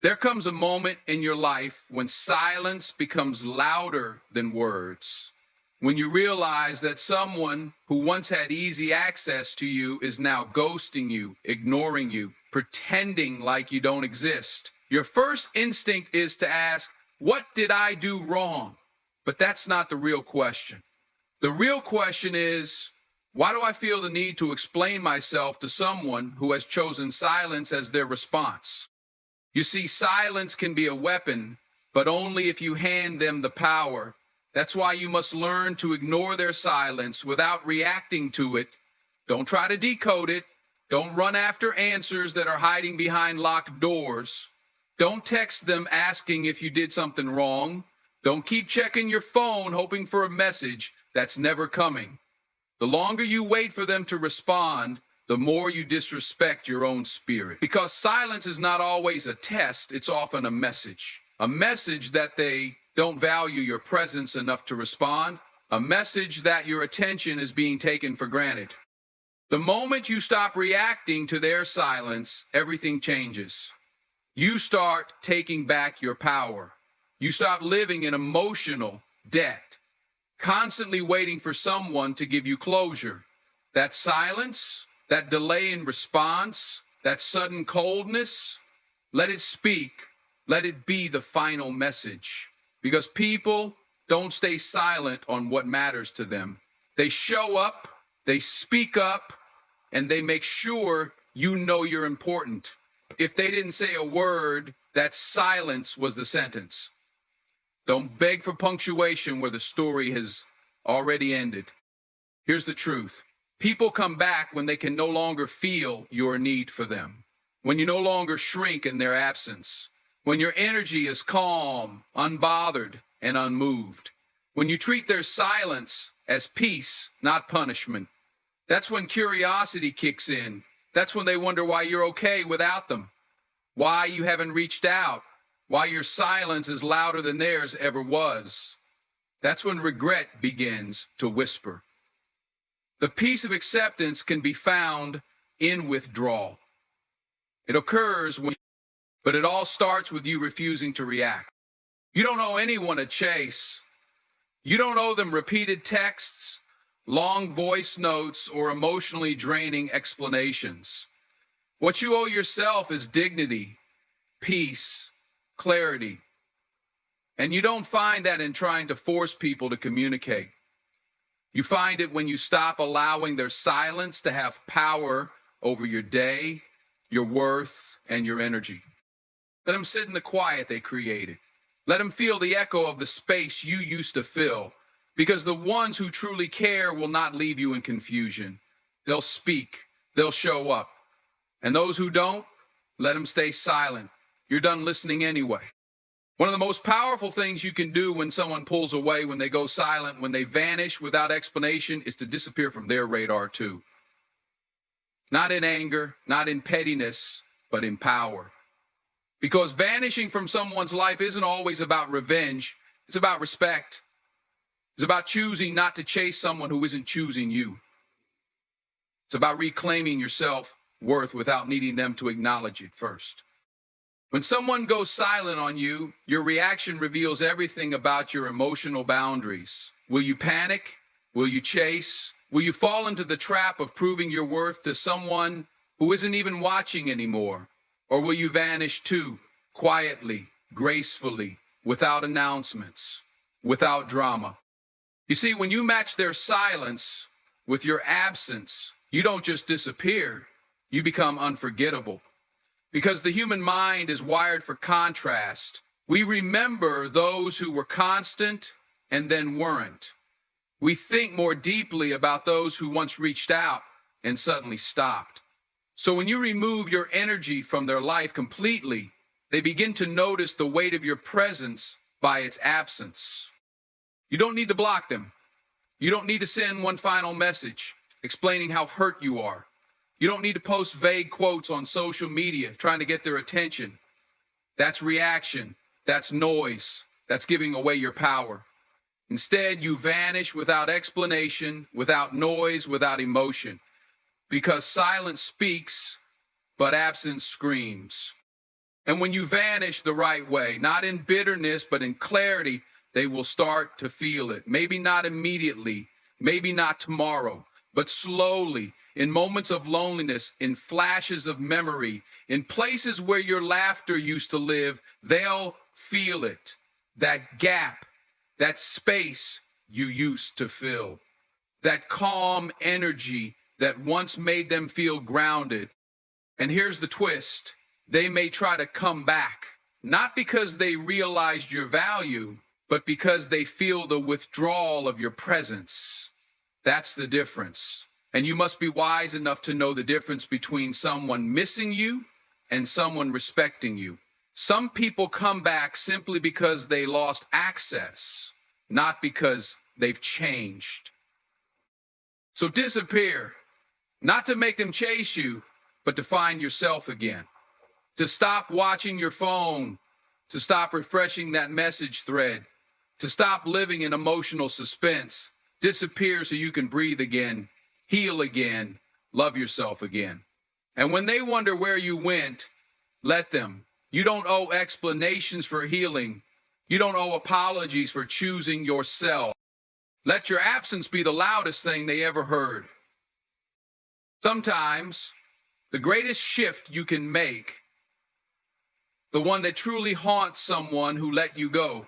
There comes a moment in your life when silence becomes louder than words. When you realize that someone who once had easy access to you is now ghosting you, ignoring you, pretending like you don't exist. Your first instinct is to ask, what did I do wrong? But that's not the real question. The real question is, why do I feel the need to explain myself to someone who has chosen silence as their response? You see, silence can be a weapon, but only if you hand them the power. That's why you must learn to ignore their silence without reacting to it. Don't try to decode it. Don't run after answers that are hiding behind locked doors. Don't text them asking if you did something wrong. Don't keep checking your phone hoping for a message that's never coming. The longer you wait for them to respond, the more you disrespect your own spirit. Because silence is not always a test, it's often a message. A message that they don't value your presence enough to respond. A message that your attention is being taken for granted. The moment you stop reacting to their silence, everything changes. You start taking back your power. You stop living in emotional debt, constantly waiting for someone to give you closure. That silence, that delay in response, that sudden coldness, let it speak. Let it be the final message. Because people don't stay silent on what matters to them. They show up, they speak up, and they make sure you know you're important. If they didn't say a word, that silence was the sentence. Don't beg for punctuation where the story has already ended. Here's the truth. People come back when they can no longer feel your need for them, when you no longer shrink in their absence, when your energy is calm, unbothered, and unmoved, when you treat their silence as peace, not punishment. That's when curiosity kicks in. That's when they wonder why you're okay without them, why you haven't reached out, why your silence is louder than theirs ever was. That's when regret begins to whisper. The peace of acceptance can be found in withdrawal. It occurs when, but it all starts with you refusing to react. You don't owe anyone a chase. You don't owe them repeated texts, long voice notes, or emotionally draining explanations. What you owe yourself is dignity, peace, clarity. And you don't find that in trying to force people to communicate. You find it when you stop allowing their silence to have power over your day, your worth, and your energy. Let them sit in the quiet they created. Let them feel the echo of the space you used to fill. Because the ones who truly care will not leave you in confusion. They'll speak. They'll show up. And those who don't, let them stay silent. You're done listening anyway. One of the most powerful things you can do when someone pulls away, when they go silent, when they vanish without explanation, is to disappear from their radar too. Not in anger, not in pettiness, but in power. Because vanishing from someone's life isn't always about revenge. It's about respect. It's about choosing not to chase someone who isn't choosing you. It's about reclaiming your self-worth without needing them to acknowledge it first. When someone goes silent on you, your reaction reveals everything about your emotional boundaries. Will you panic? Will you chase? Will you fall into the trap of proving your worth to someone who isn't even watching anymore? Or will you vanish too, quietly, gracefully, without announcements, without drama? You see, when you match their silence with your absence, you don't just disappear, you become unforgettable. Because the human mind is wired for contrast. We remember those who were constant and then weren't. We think more deeply about those who once reached out and suddenly stopped. So when you remove your energy from their life completely, they begin to notice the weight of your presence by its absence. You don't need to block them. You don't need to send one final message explaining how hurt you are. You don't need to post vague quotes on social media trying to get their attention. That's reaction. That's noise. That's giving away your power. Instead, you vanish without explanation, without noise, without emotion. Because silence speaks, but absence screams. And when you vanish the right way, not in bitterness, but in clarity, they will start to feel it. Maybe not immediately, maybe not tomorrow, but slowly, in moments of loneliness, in flashes of memory, in places where your laughter used to live, they'll feel it. That gap, that space you used to fill, that calm energy that once made them feel grounded. And here's the twist: they may try to come back, not because they realized your value, but because they feel the withdrawal of your presence. That's the difference. And you must be wise enough to know the difference between someone missing you and someone respecting you. Some people come back simply because they lost access, not because they've changed. So disappear, not to make them chase you, but to find yourself again. To stop watching your phone, to stop refreshing that message thread, to stop living in emotional suspense. Disappear so you can breathe again, heal again, love yourself again. And when they wonder where you went, let them. You don't owe explanations for healing. You don't owe apologies for choosing yourself. Let your absence be the loudest thing they ever heard. Sometimes, the greatest shift you can make, the one that truly haunts someone who let you go,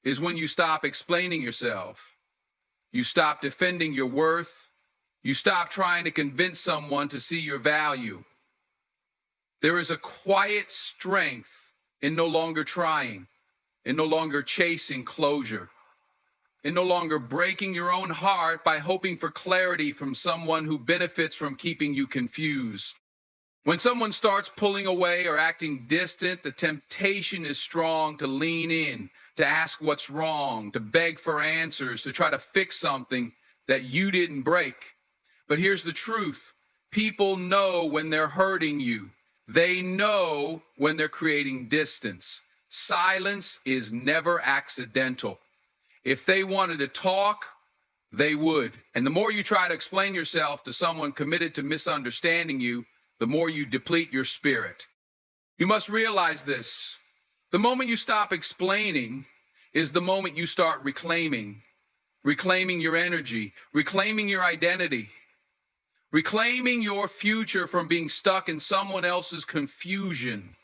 is when you stop explaining yourself. You stop defending your worth. You stop trying to convince someone to see your value. There is a quiet strength in no longer trying, in no longer chasing closure, in no longer breaking your own heart by hoping for clarity from someone who benefits from keeping you confused. When someone starts pulling away or acting distant, the temptation is strong to lean in, to ask what's wrong, to beg for answers, to try to fix something that you didn't break. But here's the truth. People know when they're hurting you. They know when they're creating distance. Silence is never accidental. If they wanted to talk, they would. And the more you try to explain yourself to someone committed to misunderstanding you, the more you deplete your spirit. You must realize this. The moment you stop explaining is the moment you start reclaiming your energy, reclaiming your identity, reclaiming your future from being stuck in someone else's confusion.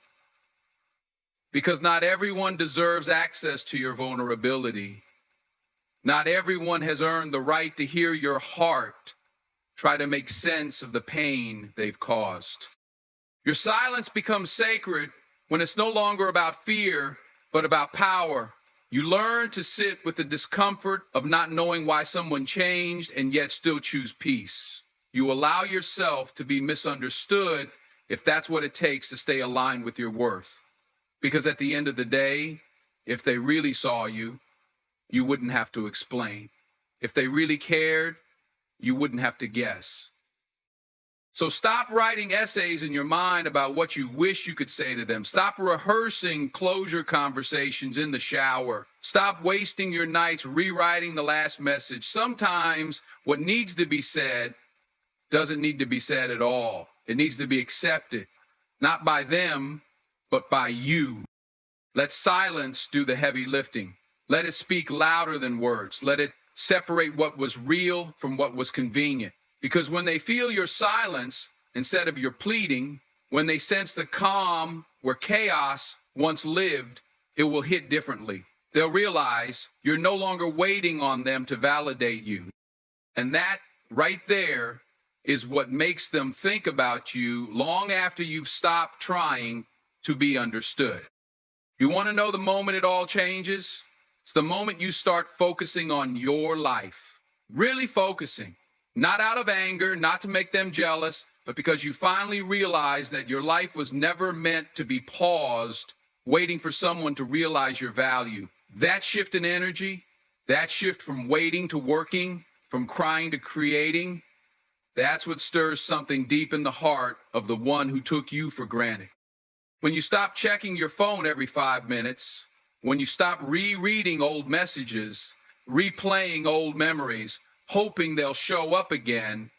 Because not everyone deserves access to your vulnerability. Not everyone has earned the right to hear your heart try to make sense of the pain they've caused. Your silence becomes sacred when it's no longer about fear, but about power. You learn to sit with the discomfort of not knowing why someone changed and yet still choose peace. You allow yourself to be misunderstood if that's what it takes to stay aligned with your worth. Because at the end of the day, if they really saw you, you wouldn't have to explain. If they really cared, you wouldn't have to guess. So stop writing essays in your mind about what you wish you could say to them. Stop rehearsing closure conversations in the shower. Stop wasting your nights rewriting the last message. Sometimes what needs to be said doesn't need to be said at all. It needs to be accepted, not by them, but by you. Let silence do the heavy lifting. Let it speak louder than words. Let it separate what was real from what was convenient. Because when they feel your silence instead of your pleading, when they sense the calm where chaos once lived, it will hit differently. They'll realize you're no longer waiting on them to validate you. And that right there is what makes them think about you long after you've stopped trying to be understood. You want to know the moment it all changes? It's the moment you start focusing on your life. Really focusing. Not out of anger, not to make them jealous, but because you finally realize that your life was never meant to be paused, waiting for someone to realize your value. That shift in energy, that shift from waiting to working, from crying to creating, that's what stirs something deep in the heart of the one who took you for granted. When you stop checking your phone every 5 minutes, when you stop rereading old messages, replaying old memories, hoping they'll show up again,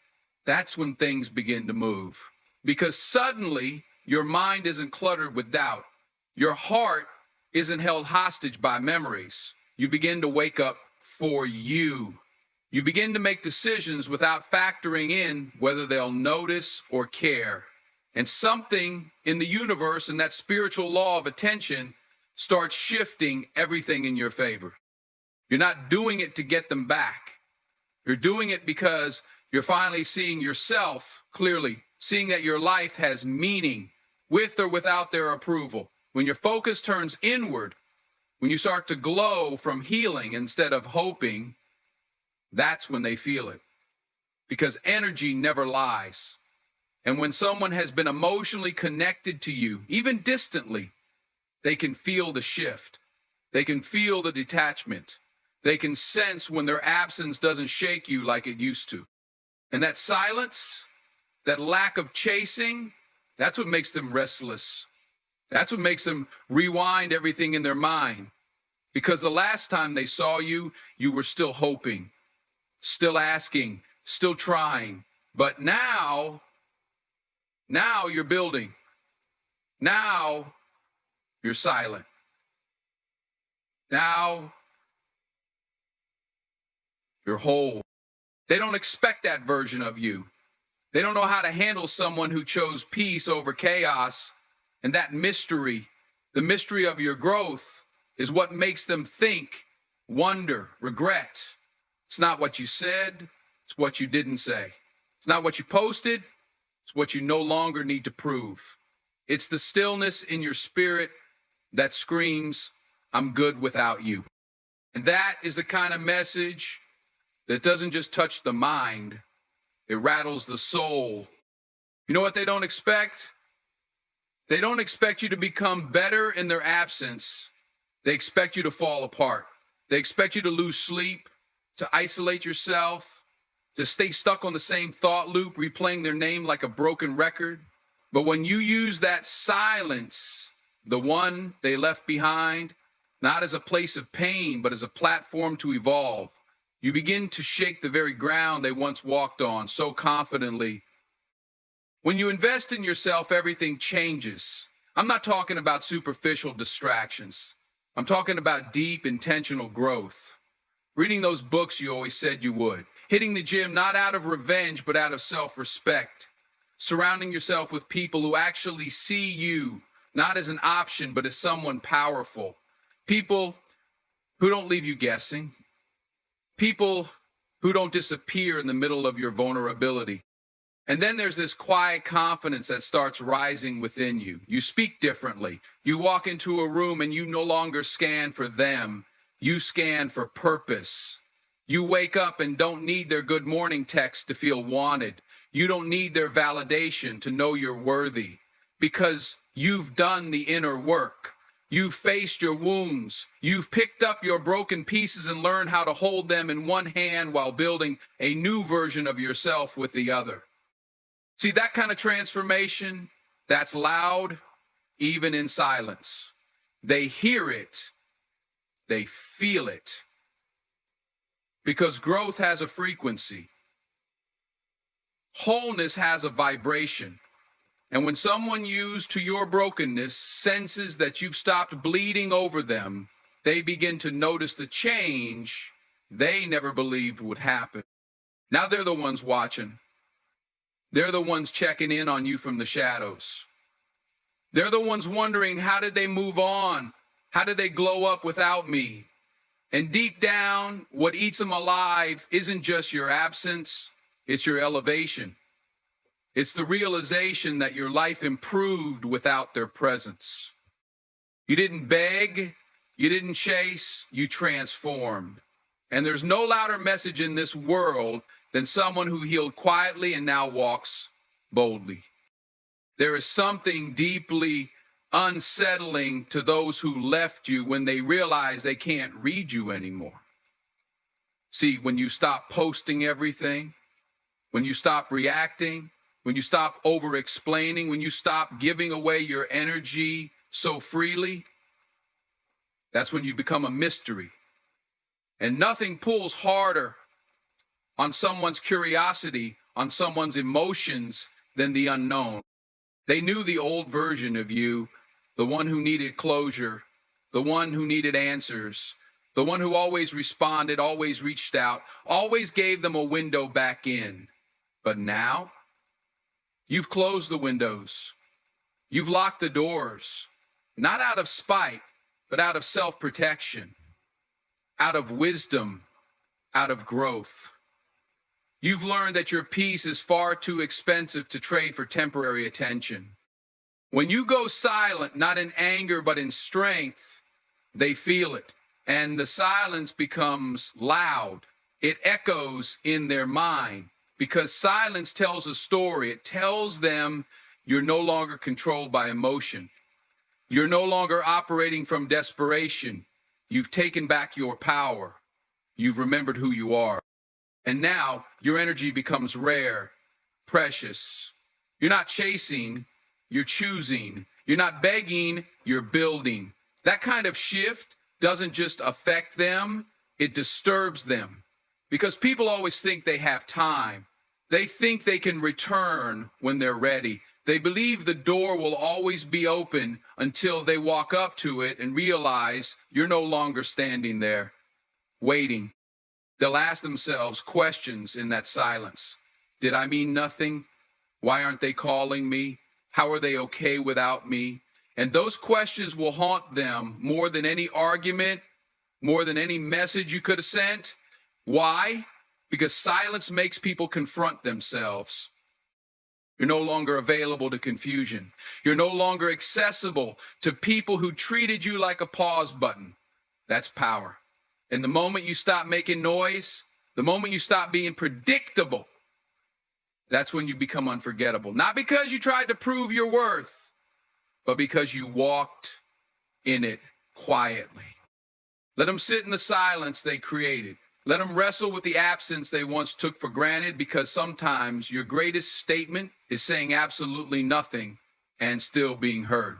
that's when things begin to move. Because suddenly, your mind isn't cluttered with doubt. Your heart isn't held hostage by memories. You begin to wake up for you. You begin to make decisions without factoring in whether they'll notice or care. And something in the universe and that spiritual law of attention starts shifting everything in your favor. You're not doing it to get them back. You're doing it because you're finally seeing yourself clearly, seeing that your life has meaning with or without their approval. When your focus turns inward, when you start to glow from healing instead of hoping, that's when they feel it. Because energy never lies. And when someone has been emotionally connected to you, even distantly, they can feel the shift. They can feel the detachment. They can sense when their absence doesn't shake you like it used to. And that silence, that lack of chasing, that's what makes them restless. That's what makes them rewind everything in their mind. Because the last time they saw you, you were still hoping, still asking, still trying. But now you're building. Now you're silent. Now you're whole. They don't expect that version of you. They don't know how to handle someone who chose peace over chaos. And that mystery, the mystery of your growth, is what makes them think, wonder, regret. It's not what you said, it's what you didn't say. It's not what you posted, it's what you no longer need to prove. It's the stillness in your spirit that screams, I'm good without you. And that is the kind of message that doesn't just touch the mind, it rattles the soul. You know what they don't expect? They don't expect you to become better in their absence. They expect you to fall apart. They expect you to lose sleep, to isolate yourself, to stay stuck on the same thought loop, replaying their name like a broken record. But when you use that silence, the one they left behind, not as a place of pain, but as a platform to evolve, you begin to shake the very ground they once walked on so confidently. When you invest in yourself, everything changes. I'm not talking about superficial distractions. I'm talking about deep, intentional growth. Reading those books you always said you would. Hitting the gym not out of revenge, but out of self-respect. Surrounding yourself with people who actually see you, not as an option, but as someone powerful. People who don't leave you guessing. People who don't disappear in the middle of your vulnerability. And then there's this quiet confidence that starts rising within you. You speak differently. You walk into a room and you no longer scan for them. You scan for purpose. You wake up and don't need their good morning text to feel wanted. You don't need their validation to know you're worthy because you've done the inner work. You've faced your wounds. You've picked up your broken pieces and learned how to hold them in one hand while building a new version of yourself with the other. See, that kind of transformation, that's loud, even in silence. They hear it, they feel it. Because growth has a frequency. Wholeness has a vibration. And when someone used to your brokenness senses that you've stopped bleeding over them, they begin to notice the change they never believed would happen. Now they're the ones watching. They're the ones checking in on you from the shadows. They're the ones wondering, how did they move on? How did they glow up without me? And deep down, what eats them alive isn't just your absence, it's your elevation. It's the realization that your life improved without their presence. You didn't beg, you didn't chase, you transformed. And there's no louder message in this world than someone who healed quietly and now walks boldly. There is something deeply unsettling to those who left you when they realize they can't read you anymore. See, when you stop posting everything, when you stop reacting, when you stop over-explaining, when you stop giving away your energy so freely, that's when you become a mystery. And nothing pulls harder on someone's curiosity, on someone's emotions, than the unknown. They knew the old version of you, the one who needed closure, the one who needed answers, the one who always responded, always reached out, always gave them a window back in. But now, you've closed the windows. You've locked the doors, not out of spite, but out of self-protection, out of wisdom, out of growth. You've learned that your peace is far too expensive to trade for temporary attention. When you go silent, not in anger, but in strength, they feel it. And the silence becomes loud. It echoes in their mind because silence tells a story. It tells them you're no longer controlled by emotion. You're no longer operating from desperation. You've taken back your power. You've remembered who you are. And now your energy becomes rare, precious. You're not chasing, you're choosing. You're not begging, you're building. That kind of shift doesn't just affect them, it disturbs them. Because people always think they have time. They think they can return when they're ready. They believe the door will always be open until they walk up to it and realize you're no longer standing there, waiting. They'll ask themselves questions in that silence. Did I mean nothing? Why aren't they calling me? How are they okay without me? And those questions will haunt them more than any argument, more than any message you could have sent. Why? Because silence makes people confront themselves. You're no longer available to confusion. You're no longer accessible to people who treated you like a pause button. That's power. And the moment you stop making noise, the moment you stop being predictable, that's when you become unforgettable. Not because you tried to prove your worth, but because you walked in it quietly. Let them sit in the silence they created. Let them wrestle with the absence they once took for granted, because sometimes your greatest statement is saying absolutely nothing and still being heard.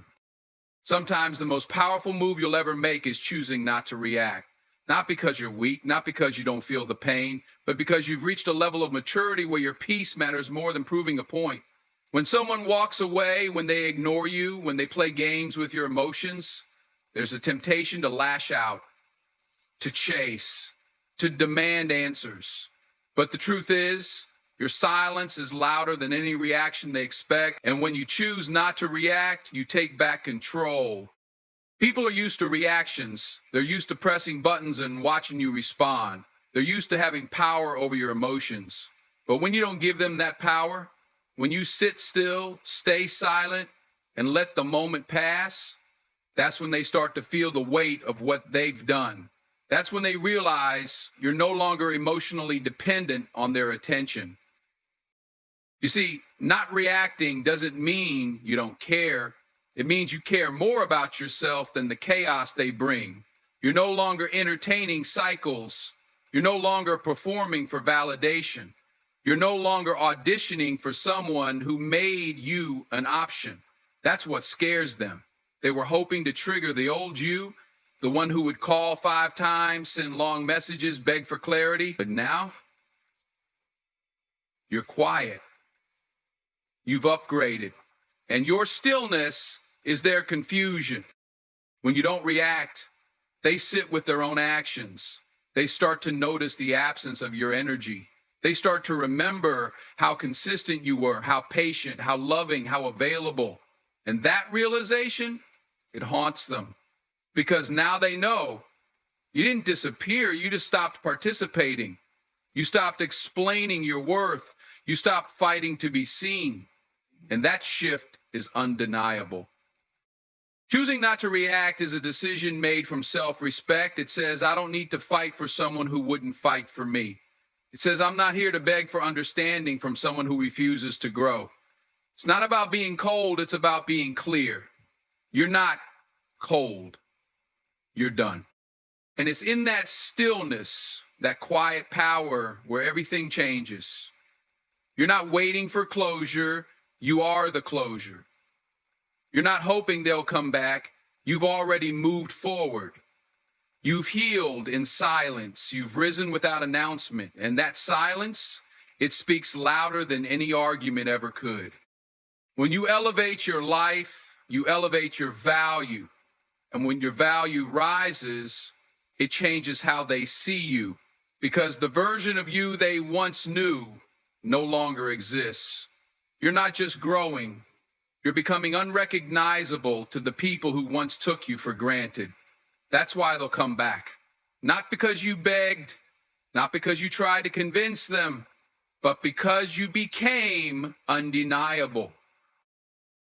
Sometimes the most powerful move you'll ever make is choosing not to react. Not because you're weak, not because you don't feel the pain, but because you've reached a level of maturity where your peace matters more than proving a point. When someone walks away, when they ignore you, when they play games with your emotions, there's a temptation to lash out, to chase, to demand answers. But the truth is, your silence is louder than any reaction they expect. And when you choose not to react, you take back control. People are used to reactions. They're used to pressing buttons and watching you respond. They're used to having power over your emotions. But when you don't give them that power, when you sit still, stay silent, and let the moment pass, that's when they start to feel the weight of what they've done. That's when they realize you're no longer emotionally dependent on their attention. You see, not reacting doesn't mean you don't care. It means you care more about yourself than the chaos they bring. You're no longer entertaining cycles. You're no longer performing for validation. You're no longer auditioning for someone who made you an option. That's what scares them. They were hoping to trigger the old you, the one who would call 5 times, send long messages, beg for clarity. But now, you're quiet. You've upgraded. And your stillness is their confusion. When you don't react, they sit with their own actions. They start to notice the absence of your energy. They start to remember how consistent you were, how patient, how loving, how available. And that realization, it haunts them. Because now they know you didn't disappear, you just stopped participating. You stopped explaining your worth. You stopped fighting to be seen. And that shift is undeniable. Choosing not to react is a decision made from self-respect. It says, I don't need to fight for someone who wouldn't fight for me. It says, I'm not here to beg for understanding from someone who refuses to grow. It's not about being cold, it's about being clear. You're not cold. You're done. And it's in that stillness, that quiet power, where everything changes. You're not waiting for closure. You are the closure. You're not hoping they'll come back. You've already moved forward. You've healed in silence. You've risen without announcement. And that silence, it speaks louder than any argument ever could. When you elevate your life, you elevate your value. And when your value rises, it changes how they see you, because the version of you they once knew no longer exists. You're not just growing, you're becoming unrecognizable to the people who once took you for granted. That's why they'll come back. Not because you begged, not because you tried to convince them, but because you became undeniable.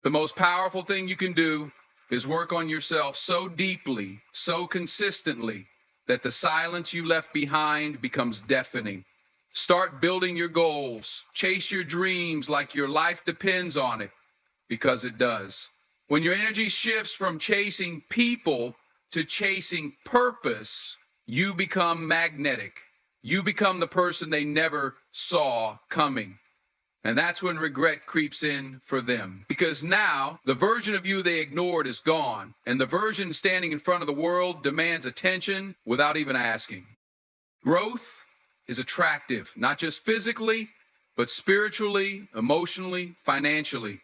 The most powerful thing you can do is work on yourself so deeply, so consistently, that the silence you left behind becomes deafening. Start building your goals. Chase your dreams like your life depends on it, because it does. When your energy shifts from chasing people to chasing purpose, you become magnetic. You become the person they never saw coming. And that's when regret creeps in for them. Because now, the version of you they ignored is gone, and the version standing in front of the world demands attention without even asking. Growth is attractive, not just physically, but spiritually, emotionally, financially.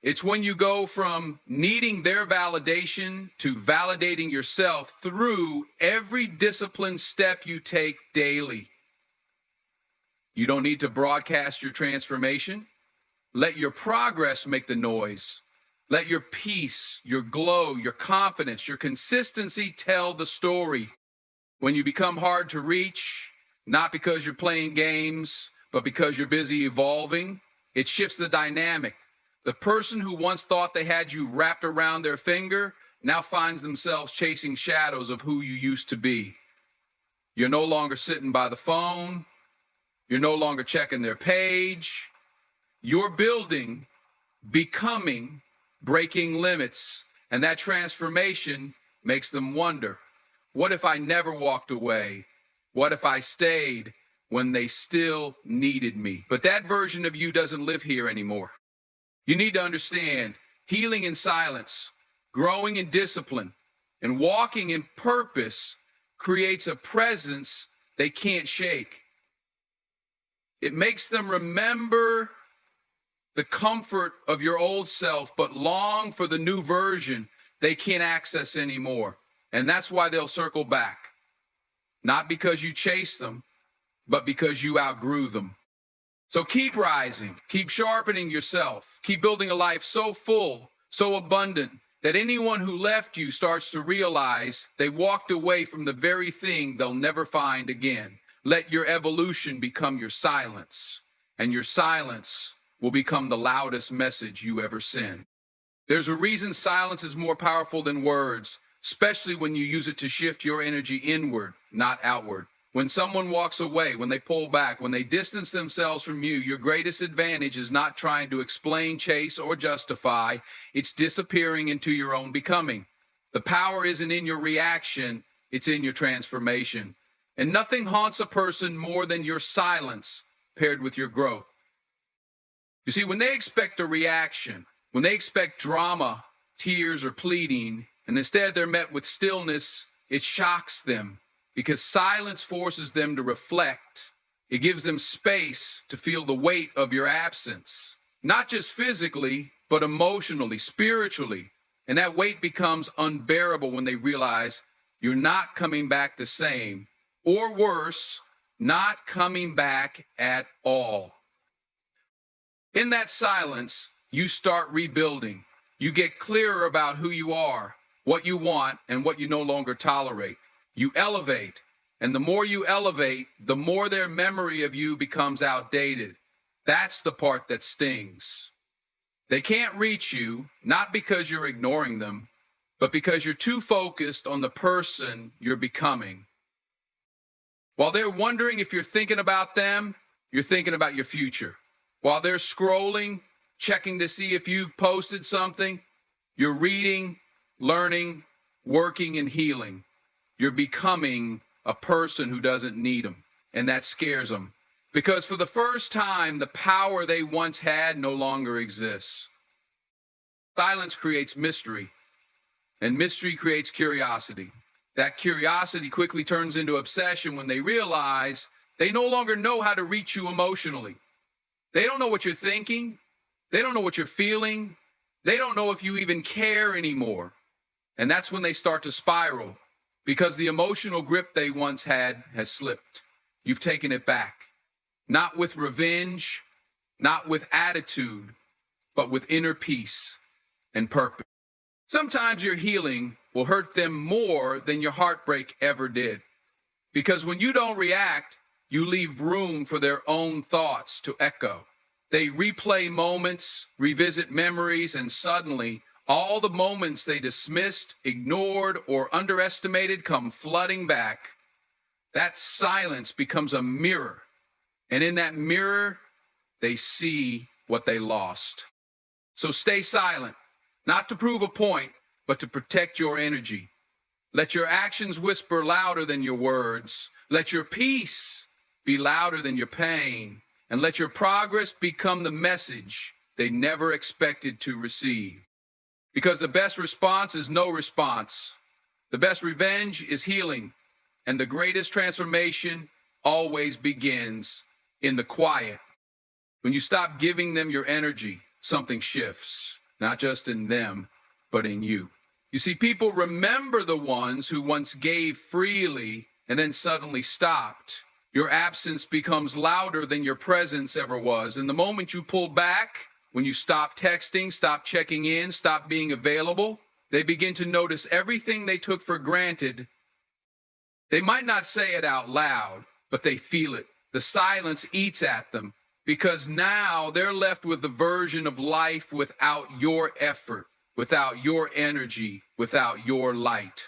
It's when you go from needing their validation to validating yourself through every disciplined step you take daily. You don't need to broadcast your transformation. Let your progress make the noise. Let your peace, your glow, your confidence, your consistency tell the story. When you become hard to reach, not because you're playing games, but because you're busy evolving, it shifts the dynamic. The person who once thought they had you wrapped around their finger now finds themselves chasing shadows of who you used to be. You're no longer sitting by the phone. You're no longer checking their page. You're building, becoming, breaking limits. And that transformation makes them wonder, what if I never walked away? What if I stayed when they still needed me? But that version of you doesn't live here anymore. You need to understand, healing in silence, growing in discipline, and walking in purpose creates a presence they can't shake. It makes them remember the comfort of your old self, but long for the new version they can't access anymore. And that's why they'll circle back. Not because you chased them, but because you outgrew them. So keep rising, keep sharpening yourself, keep building a life so full, so abundant, that anyone who left you starts to realize they walked away from the very thing they'll never find again. Let your evolution become your silence, and your silence will become the loudest message you ever send. There's a reason silence is more powerful than words, especially when you use it to shift your energy inward, not outward. When someone walks away, when they pull back, when they distance themselves from you, your greatest advantage is not trying to explain, chase, or justify. It's disappearing into your own becoming. The power isn't in your reaction, it's in your transformation. And nothing haunts a person more than your silence paired with your growth. You see, when they expect a reaction, when they expect drama, tears, or pleading, and instead they're met with stillness, it shocks them, because silence forces them to reflect. It gives them space to feel the weight of your absence, not just physically, but emotionally, spiritually. And that weight becomes unbearable when they realize you're not coming back the same, or worse, not coming back at all. In that silence, you start rebuilding. You get clearer about who you are, what you want, and what you no longer tolerate. You elevate, and the more you elevate, the more their memory of you becomes outdated. That's the part that stings. They can't reach you, not because you're ignoring them, but because you're too focused on the person you're becoming. While they're wondering if you're thinking about them, you're thinking about your future. While they're scrolling, checking to see if you've posted something, you're reading, learning, working, and healing. You're becoming a person who doesn't need them, and that scares them. Because for the first time, the power they once had no longer exists. Silence creates mystery, and mystery creates curiosity. That curiosity quickly turns into obsession when they realize they no longer know how to reach you emotionally. They don't know what you're thinking. They don't know what you're feeling. They don't know if you even care anymore. And that's when they start to spiral because the emotional grip they once had has slipped. You've taken it back, not with revenge, not with attitude, but with inner peace and purpose. Sometimes your healing will hurt them more than your heartbreak ever did. Because when you don't react, you leave room for their own thoughts to echo. They replay moments, revisit memories, and suddenly all the moments they dismissed, ignored, or underestimated come flooding back. That silence becomes a mirror. And in that mirror, they see what they lost. So stay silent, not to prove a point, but to protect your energy. Let your actions whisper louder than your words. Let your peace be louder than your pain. And let your progress become the message they never expected to receive. Because the best response is no response. The best revenge is healing. And the greatest transformation always begins in the quiet. When you stop giving them your energy, something shifts, not just in them, but in you. You see, people remember the ones who once gave freely and then suddenly stopped. Your absence becomes louder than your presence ever was. And the moment you pull back, when you stop texting, stop checking in, stop being available, they begin to notice everything they took for granted. They might not say it out loud, but they feel it. The silence eats at them because now they're left with the version of life without your effort, without your energy, without your light.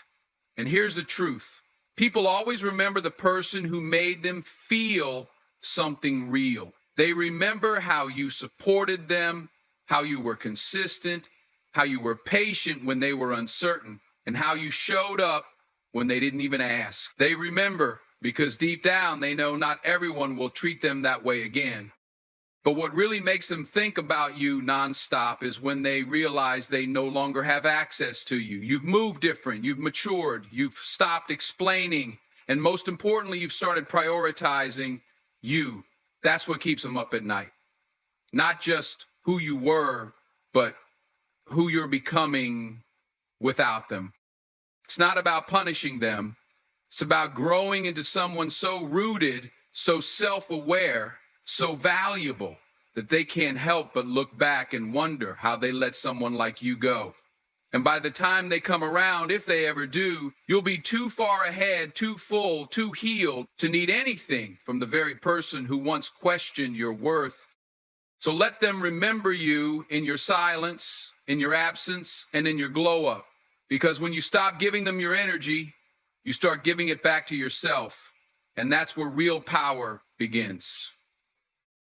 And here's the truth. People always remember the person who made them feel something real. They remember how you supported them, how you were consistent, how you were patient when they were uncertain, and how you showed up when they didn't even ask. They remember because deep down they know not everyone will treat them that way again. But what really makes them think about you nonstop is when they realize they no longer have access to you. You've moved different, you've matured, you've stopped explaining, and most importantly, you've started prioritizing you. That's what keeps them up at night. Not just who you were, but who you're becoming without them. It's not about punishing them. It's about growing into someone so rooted, so self-aware, so valuable that they can't help but look back and wonder how they let someone like you go. And by the time they come around, if they ever do, you'll be too far ahead, too full, too healed to need anything from the very person who once questioned your worth. So let them remember you in your silence, in your absence, and in your glow up. Because when you stop giving them your energy, you start giving it back to yourself. And that's where real power begins.